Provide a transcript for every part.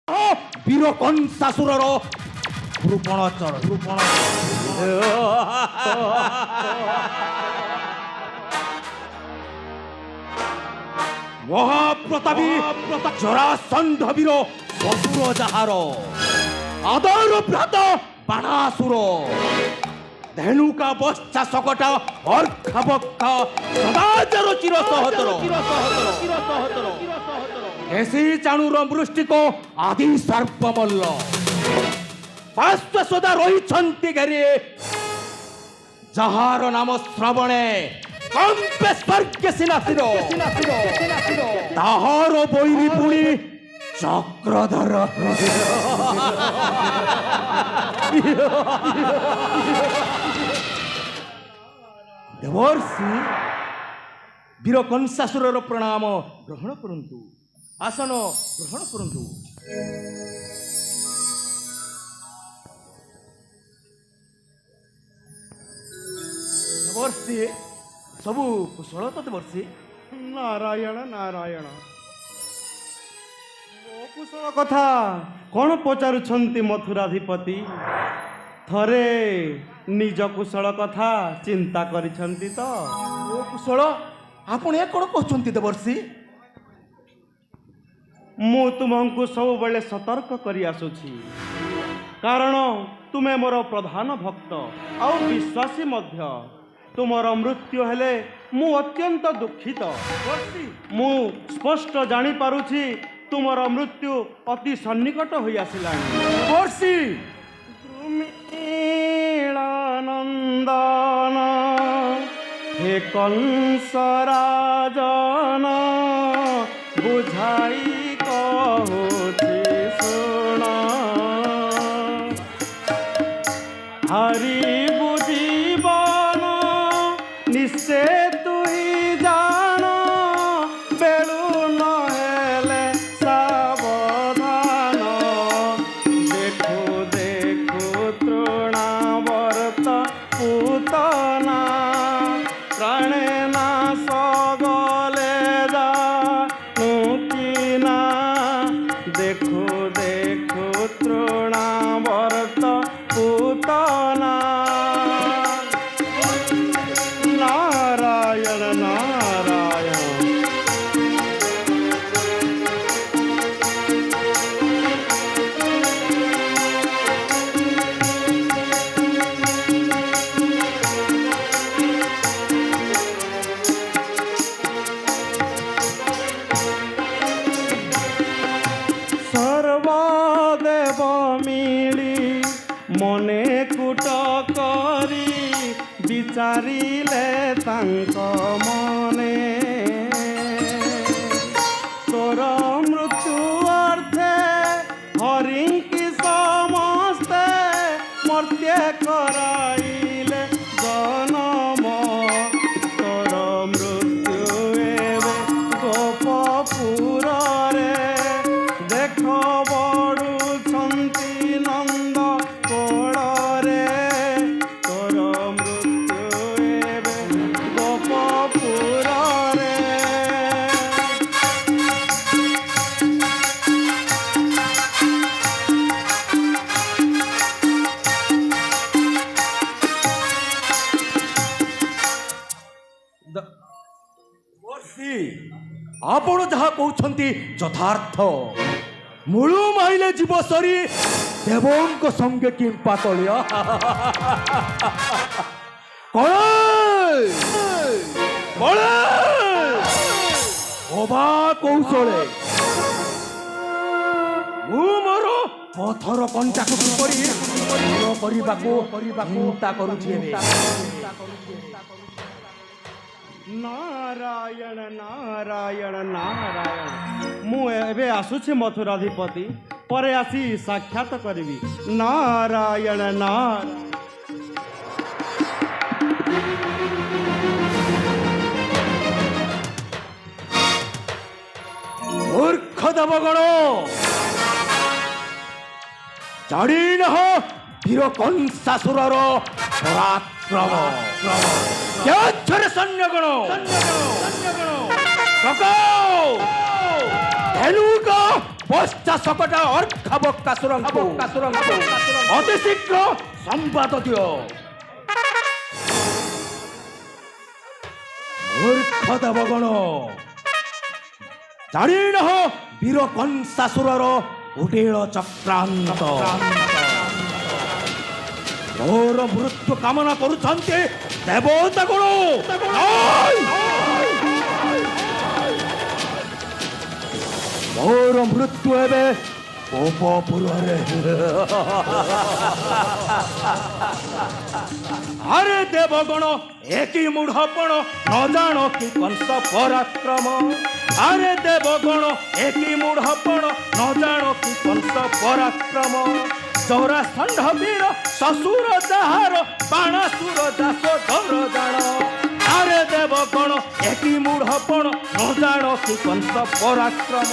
বীর কংসাসুরর রূপণচর মহাপ্রতাপী জরাসন্ধ বীর অসুর যাহার আদর ভ্রাত বাণাসুর ধেনুকা বচ্চা সকটা অর্ঘাবক্ষা সদাচার চির সহতর কেশী চাণুর মৃষ্টিক আদি সর্বমল্ল পার্শ্বসদা রহিছন্তি ঘেরি যাহার নাম শ্রবণে কম্পে স্বর্গে সিনাসির তাহার বৈরি পুণি চক্রধর দেবর্ষি বীর কংসাসুরর প্রণাম গ্রহণ করন্তু আসন গ্রহণ করন্তু দেবর্ষি ସବୁ କୁଶଳ ତ ଦେବର୍ଷି ନାରାୟଣ ନାରାୟଣ ମୋ କୁଶଳ କଥା କ'ଣ ପଚାରୁଛନ୍ତି ମଥୁରାଧିପତି? ଥରେ ନିଜ କୁଶଳ କଥା ଚିନ୍ତା କରିଛନ୍ତି ତ? ଓ କୁଶଳ ଆପଣ ଏ କ'ଣ କହୁଛନ୍ତି ଦେବର୍ଷି? ମୁଁ ତୁମକୁ ସବୁବେଳେ ସତର୍କ କରି ଆସୁଛି, କାରଣ ତୁମେ ମୋର ପ୍ରଧାନ ଭକ୍ତ ଆଉ ବିଶ୍ୱାସୀ ମଧ୍ୟ। ତୁମର ମୃତ୍ୟୁ ହେଲେ ମୁଁ ଅତ୍ୟନ୍ତ ଦୁଃଖିତ। ମୁଁ ସ୍ପଷ୍ଟ ଜାଣିପାରୁଛି ତୁମର ମୃତ୍ୟୁ ଅତି ସନ୍ନିକଟ ହୋଇ ଆସିଲାଣି। ଦେବର୍ଷି ନନ୍ଦନ ହେ କଂସ ରାଜନ ବୁଝାଇ କହୁଛି ଶୁଣ, ହରି ବୁଝିବନ ନିଶ୍ଚେ ତୁହି ଜାଣ, ବେଳୁ ନହେଲେ ସାବଧାନ। ଦେଖୁ ଦେଖୁ ତୃଣାବର୍ତ୍ତ ପୂତନା, ପ୍ରାଣେ ନାଶ ଗଲେ ଜାଣୁ କିନା। ଦେଖୁ ଦେଖୁ ତୃଣାବର୍ତ୍ତ ପୂତନା। नारायण नारायण सर्वदेव मिली मने कुट करी विचारिले तांक मने, तोर मृत्यु अर्थे हरिंकी समस्ते मर्त्य कराइले जनम। तोर मृत्यु एवे गोपपुर रे देख बढुछन्ति नंद कोल रे। तोर ଆପଣ ଯାହା କହୁଛନ୍ତି ଯଥାର୍ଥ। ମୂଳୁ ମାଇଲେ ଯିବ ସରି ଦେବଙ୍କ ସଙ୍ଗେ କିମ୍ପା ତଳିଆ ଅବା କୌଶଳେ ମୁଁ ମୋର ପଥର କଣ୍ଟାକୁ କିପରି କରିବାକୁ ଚିନ୍ତା କରୁଛି ଏବେ। नारायण नारायण नारायण मु एबे आसुछि मथुराधिपति, परे आसी साक्षात करिवि। नारायण नारायण मूर्ख देवगण ଜାଣି ନାହ ବୀର କଂସାସୁରର ପରାକ୍ରମ। ସୈନ୍ୟଗଣ ଧେନୁକ পশ্চাৎ অর্ঘাবকাসুরଙ୍କୁ অতি শীঘ্র সম্বাদ দিও। মূর্খ দেবগণ, জানি নাহ বীর কংসাসুরর কুটিଳ ଚକ୍ରାନ୍ତ। ମୋର ମୃତ୍ୟୁ କାମନା କରୁଛନ୍ତି ଦେବତା ଗୁଣ। ମୋର ମୃତ୍ୟୁ ଏବେ କୋପପୁରରେ। আরে দেবগণ, একই মূঢ়পণ ন জানো কি কংস পরাক্রম। আরে দেবগণ, একই মূঢ়পণ ন জানো কি কংস পরাক্রম। জরাসন্ধ বীর শ্বশুর যাহার বাণাসুর দাস ধর জাণ। আরে দেবগণ, একই মূঢ়পণ ন জানো কি কংস পরাক্রম।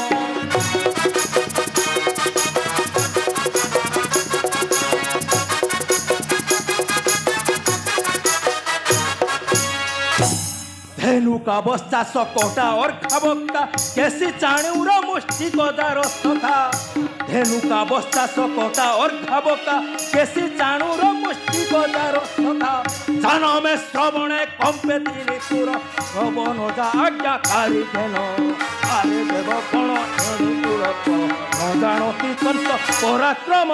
धेनुका बस्ता सकोटा और खबक्ता कैसी चाणूरा मुष्टि गोदार सखा। धेनुका बस्ता सकोटा और खबक्ता कैसी चाणूरा मुष्टि गोदार सखा। जान में श्रवणे कंपे तिनि पुर श्रवण जा आज्ञाकारी धेन। आरे देव कोण अनुकूल न जानो कि कंस पराक्रम।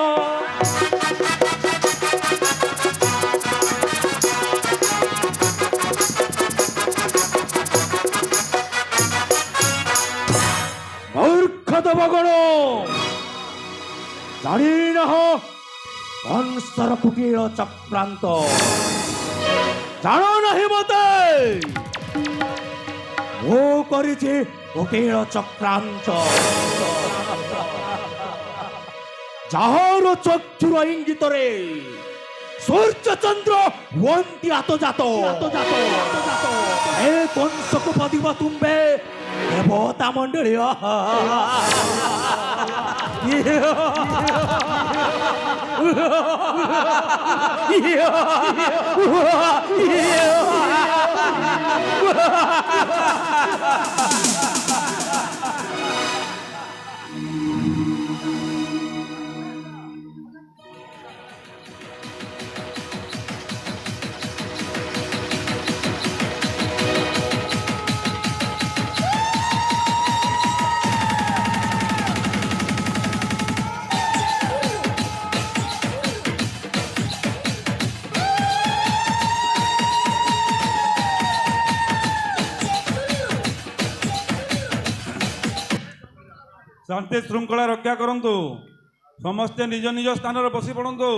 মূর্খ দেবগণ, জানি নাহ কংসর কুটিଳ চক্রান্ত। জাଣ ନାହିଁ মতে ମୁଁ କରିଛି কুটিଳ চক্রান্ত। যাহার চক্ষুর ইঙ্গিতরে সূর্যচন্দ্র ହୁଅନ୍ତି ଆତଜାତ। ଏ କଂସକୁ ପଦିବ ତୁମ୍ଭେ ଦେବତା ମଣ୍ଡଳୀ। शांति श्रृंखला रक्षा करंतु। समस्ते निज निज स्थान बसी पड़ू।